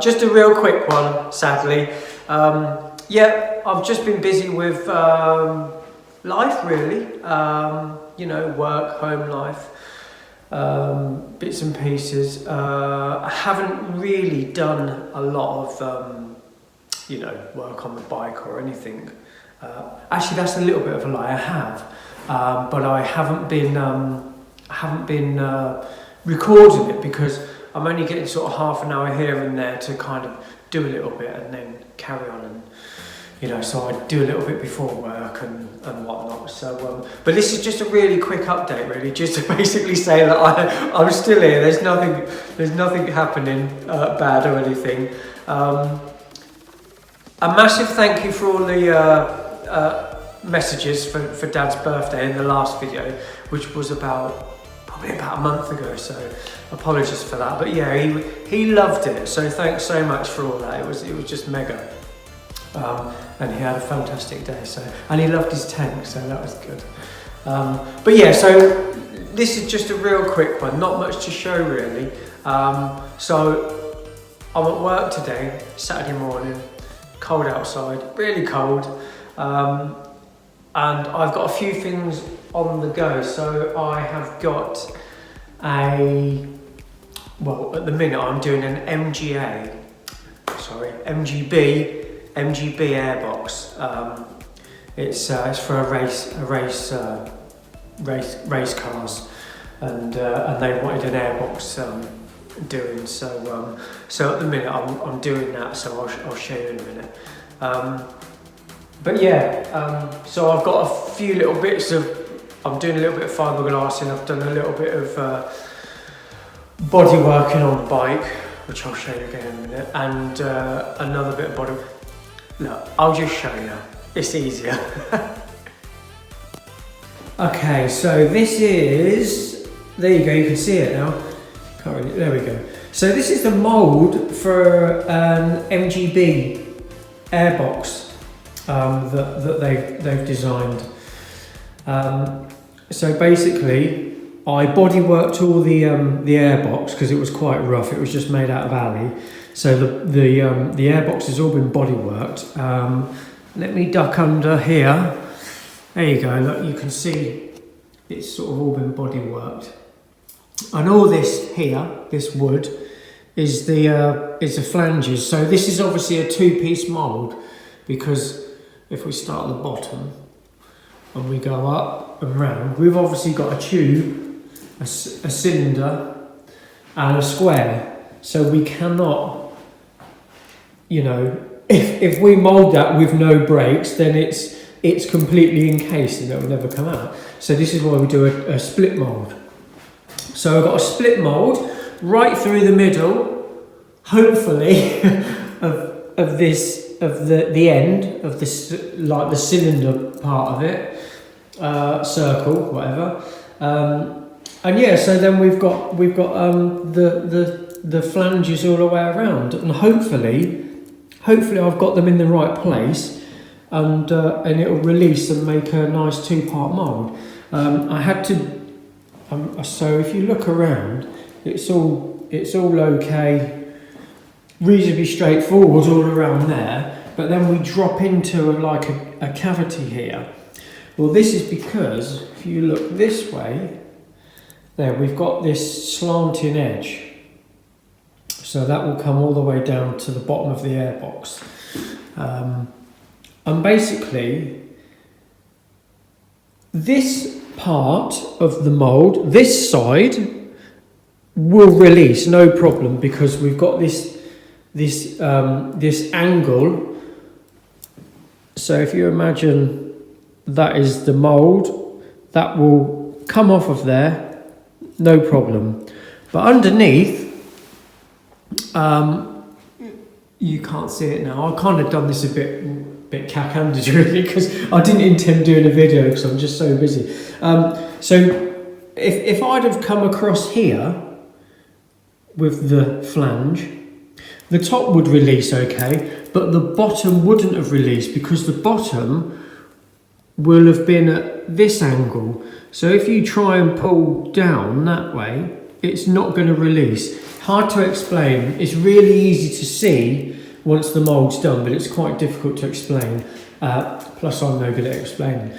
Just a real quick one, sadly. Yeah, I've just been busy with life, really. You know, work, home life, bits and pieces. I haven't really done a lot of, you know, work on the bike or anything. Actually, that's a little bit of a lie. I have, but I haven't been recording it because I'm only getting sort of half an hour here and there to kind of do a little bit and then carry on, and you know, so I do a little bit before work and whatnot. So, but this is just a really quick update, really, just to basically say that I'm still here. There's nothing happening bad or anything. A massive thank you for all the messages for Dad's birthday in the last video, which was probably about a month ago, so apologies for that. But yeah, he loved it, so thanks so much for all that. It was just mega, and he had a fantastic day. So, and he loved his tank, so that was good. But yeah, so this is just a real quick one, not much to show really. So I'm at work today, Saturday morning, cold outside, really cold, and I've got a few things on the go. So I have got well, at the minute I'm doing an MGB airbox. It's for a race cars, and they wanted an airbox doing. So at the minute I'm doing that. So I'll show you in a minute. But yeah, so I've got a few little bits of. I'm doing a little bit of fiberglassing. I've done a little bit of body working on the bike, which I'll show you again in a minute, and another bit of body. Look, I'll just show you. It's easier. Okay, so this is. There you go. You can see it now. Can't really. There we go. So this is the mould for an MGB airbox that they've designed. So basically, I bodyworked all the airbox because it was quite rough. It was just made out of alley. So the airbox has all been bodyworked. Let me duck under here. There you go. Look, you can see it's sort of all been bodyworked. And all this here, this wood, is the flanges. So this is obviously a two-piece mould, because if we start at the bottom and we go up and round, we've obviously got a tube, a cylinder and a square. So we cannot, you know, if we mould that with no breaks, then it's completely encased and it will never come out. So this is why we do a split mould. So I've got a split mould right through the middle, hopefully, of the end of this, like the cylinder part of it, circle, whatever. And yeah, so then we've got the flanges all the way around, and hopefully I've got them in the right place, and it'll release and make a nice two-part mould. I had to. So if you look around, it's all okay, reasonably straightforward all around there. But then we drop into a cavity here. Well, this is because if you look this way, there we've got this slanting edge. So that will come all the way down to the bottom of the airbox. And basically, this part of the mould, this side, will release, no problem, because we've got this angle. So if you imagine that is the mould, that will come off of there, no problem. But underneath, you can't see it now. I've kind of done this a bit cack-handed really, because I didn't intend doing a video because I'm just so busy. So if I'd have come across here with the flange, the top would release okay, but the bottom wouldn't have released, because the bottom will have been at this angle. So if you try and pull down that way, it's not going to release. hard to explain. It's really easy to see once the mould's done, but it's quite difficult to explain. Plus I'm no good at explaining.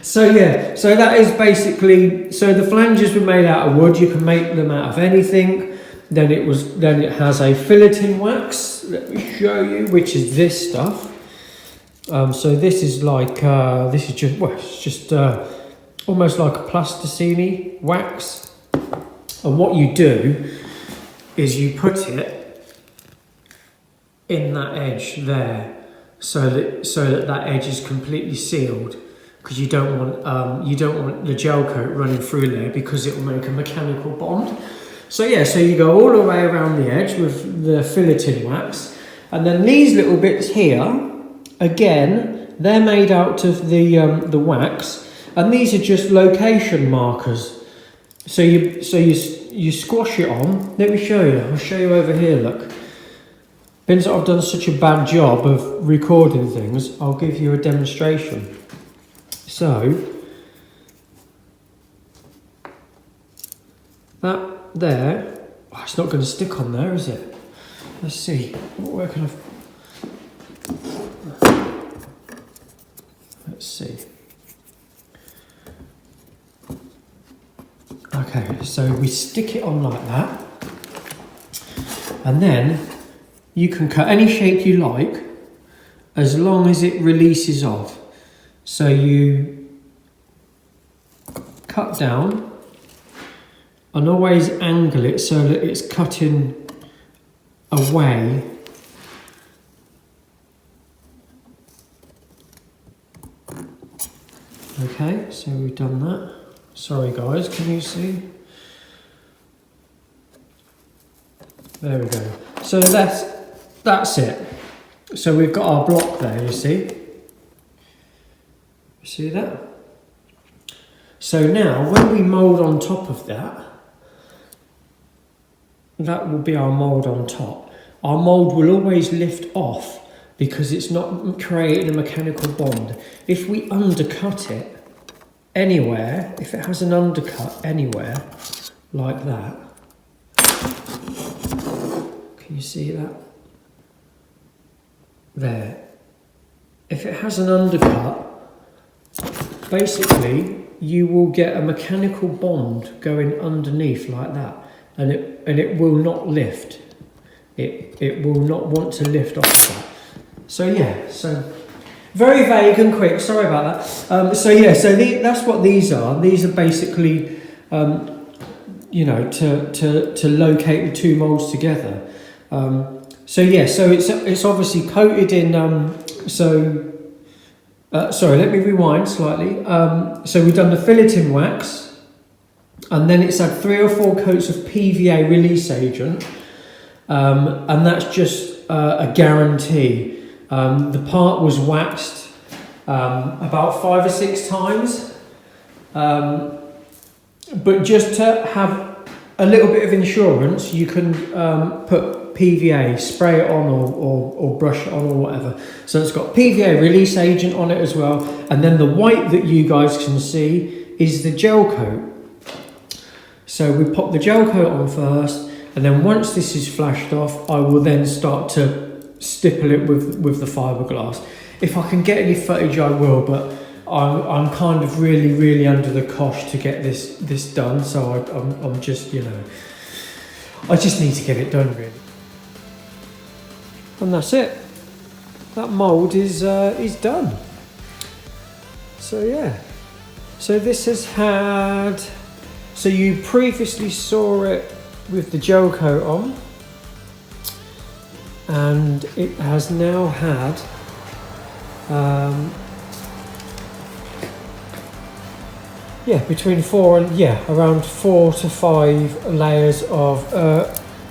So yeah, so that is basically, so the flanges were made out of wood. You can make them out of anything. Then it has a filleting wax. Let me show you, which is this stuff. So this is like, this is just, well, it's just almost like a plasticine wax. And what you do is you put it in that edge there, so that edge is completely sealed, because you don't want the gel coat running through there, because it will make a mechanical bond. So yeah, so you go all the way around the edge with the filleting wax, and then these little bits here, again, they're made out of the wax, and these are just location markers. So you squash it on. Let me show you. I'll show you over here. Look. Since I've done such a bad job of recording things, I'll give you a demonstration. So that there, oh, it's not going to stick on there, is it? Let's see. Where can I? Let's see. Okay, so we stick it on like that, and then you can cut any shape you like as long as it releases off. So you cut down and always angle it so that it's cutting away. Okay, so we've done that. Sorry guys, can you see? There we go. So that's it. So we've got our block there, you see? You see that? So now when we mould on top of that, that will be our mould on top. Our mould will always lift off because it's not creating a mechanical bond. If we undercut it anywhere, if it has an undercut anywhere, like that, can you see that? There. If it has an undercut, basically you will get a mechanical bond going underneath like that, and it will not lift. It will not want to lift off that. So yeah, so very vague and quick, sorry about that. So yeah, so that's what these are. These are basically you know, to locate the two moulds together. So yeah, so it's obviously coated in, sorry, let me rewind slightly. So we've done the filleting wax, and then it's had 3 or 4 coats of PVA release agent, and that's just a guarantee. The part was waxed about 5 or 6 times, but just to have a little bit of insurance, you can put PVA, spray it on or brush it on or whatever. So it's got PVA release agent on it as well, and then the white that you guys can see is the gel coat. So we pop the gel coat on first, and then once this is flashed off, I will then start to stipple it with the fiberglass. If I can get any footage, I will, but I'm kind of really under the cosh to get this done. So I'm just, you know, I just need to get it done really. And that's it. That mould is done. So yeah. So this has had. So you previously saw it with the gel coat on, and it has now had between 4 and around 4 to 5 layers of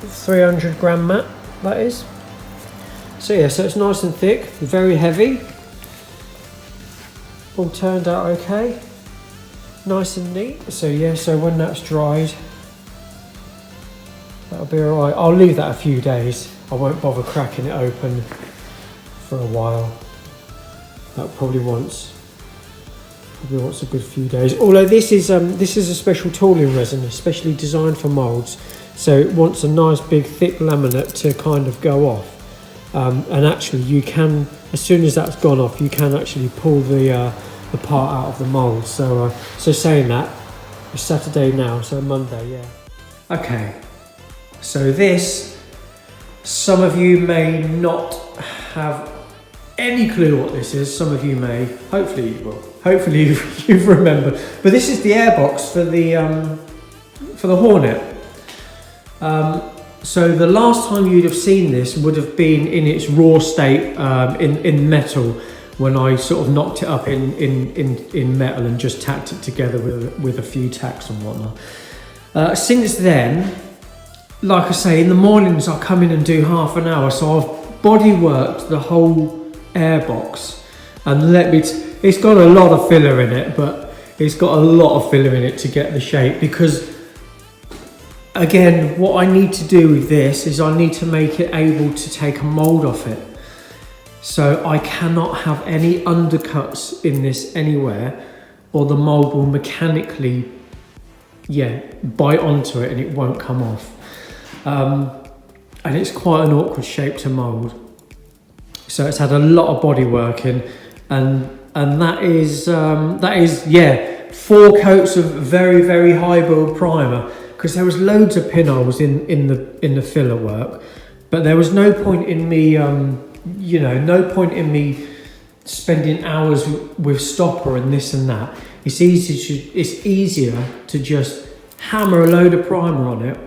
300 gram mat, that is. So yeah, so it's nice and thick, very heavy. All turned out okay, nice and neat. So yeah, so when that's dried, that'll be alright. I'll leave that a few days. I won't bother cracking it open for a while. That probably wants a good few days. Although this is a special tooling resin, especially designed for moulds. so it wants a nice big thick laminate to kind of go off. And actually you can, as soon as that's gone off, you can actually pull the part out of the mould. So saying that, it's Saturday now, so Monday, yeah. Okay, so this, some of you may not have any clue what this is, some of you may, hopefully you will. Hopefully you've remembered. But this is the airbox for the Hornet. So the last time you'd have seen this would have been in its raw state in metal, when I sort of knocked it up in metal and just tacked it together with a few tacks and whatnot. Since then, like I say, in the mornings I come in and do half an hour, so I've body worked the whole airbox, and it's got a lot of filler in it, but it's got a lot of filler in it to get the shape, because again, what I need to do with this is I need to make it able to take a mould off it. So I cannot have any undercuts in this anywhere, or the mould will mechanically, bite onto it and it won't come off. And it's quite an awkward shape to mould. So it's had a lot of body work in, and that is 4 coats of very, very high build primer, because there was loads of pinholes in the filler work, but there was no point in me no point in me spending hours with stopper and this and that. It's easier to just hammer a load of primer on it,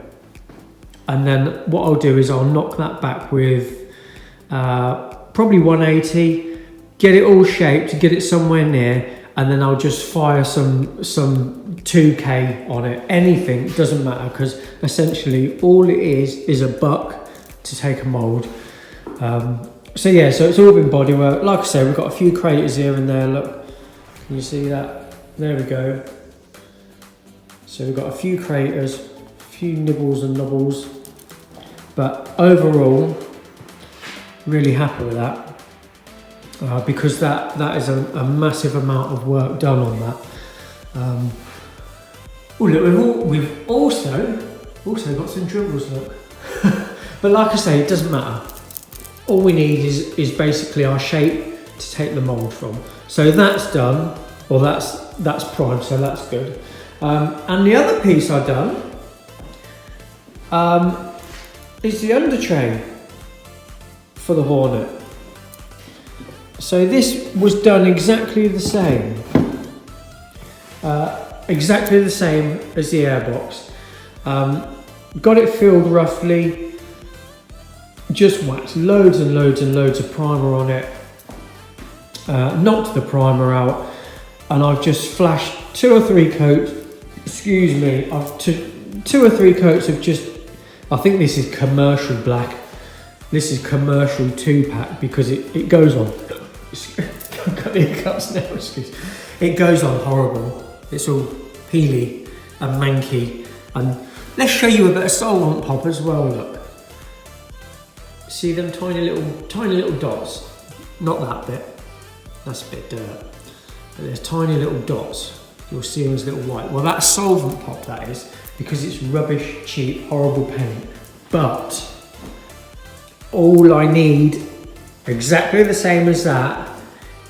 and then what I'll do is I'll knock that back with probably 180, get it all shaped, get it somewhere near, and then I'll just fire some 2K on it. Anything, doesn't matter, because essentially all it is a buck to take a mould. So it's all been bodywork. Like I say, we've got a few craters here and there, look. Can you see that? There we go. So we've got a few craters, a few nibbles and nubbles. But overall, really happy with that. Because that is a massive amount of work done on that. Look, we've also got some dribbles, look. But like I say, it doesn't matter. All we need is basically our shape to take the mould from. So that's done, or that's primed, so that's good. And the other piece I've done is the undertray for the Hornet. So this was done exactly the same. Exactly the same as the airbox. Got it filled roughly. Just waxed loads and loads and loads of primer on it. Knocked the primer out, and I've just flashed 2 or 3 coats. Excuse me. I've 2 or 3 coats of just. I think this is commercial black. This is commercial 2-pack, because it goes on. I've got the hiccups now. Excuse. It goes on horrible. It's all peely and manky. And let's show you a bit of solvent pop as well. Look. See them tiny little dots? Not that bit. That's a bit dirt. But there's tiny little dots. You'll see them as little white. Well, that's solvent pop, that is, because it's rubbish, cheap, horrible paint. But all I need, exactly the same as that,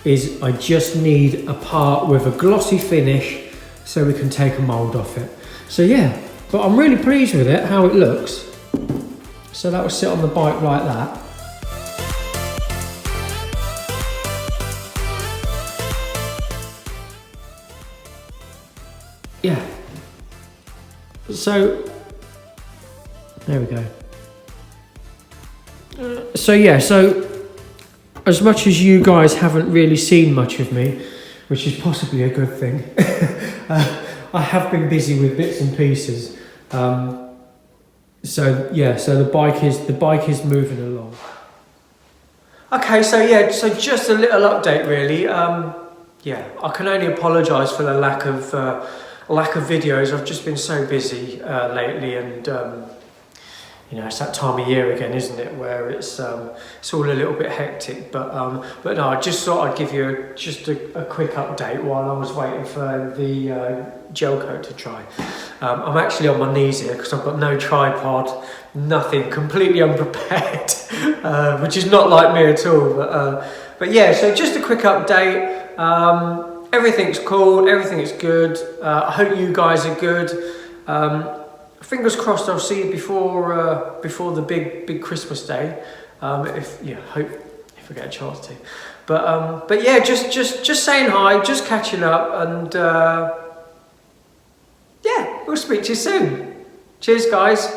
is I just need a part with a glossy finish so we can take a mould off it. So yeah, but I'm really pleased with it, how it looks. So that will sit on the bike like that. Yeah. So, there we go. So as much as you guys haven't really seen much of me, which is possibly a good thing, I have been busy with bits and pieces. So the bike is moving along. Okay, so just a little update really. I can only apologise for the lack of videos. I've just been so busy lately, and you know, it's that time of year again, isn't it, where it's all a little bit hectic. But no, I just thought I'd give you just a quick update while I was waiting for the gel coat to dry. I'm actually on my knees here because I've got no tripod, nothing, completely unprepared, which is not like me at all. But yeah, so just a quick update. Everything's cool, everything's good. I hope you guys are good. Fingers crossed I'll see you before the big Christmas day. If I get a chance to. But yeah, just saying hi, just catching up, and yeah, we'll speak to you soon. Cheers, guys.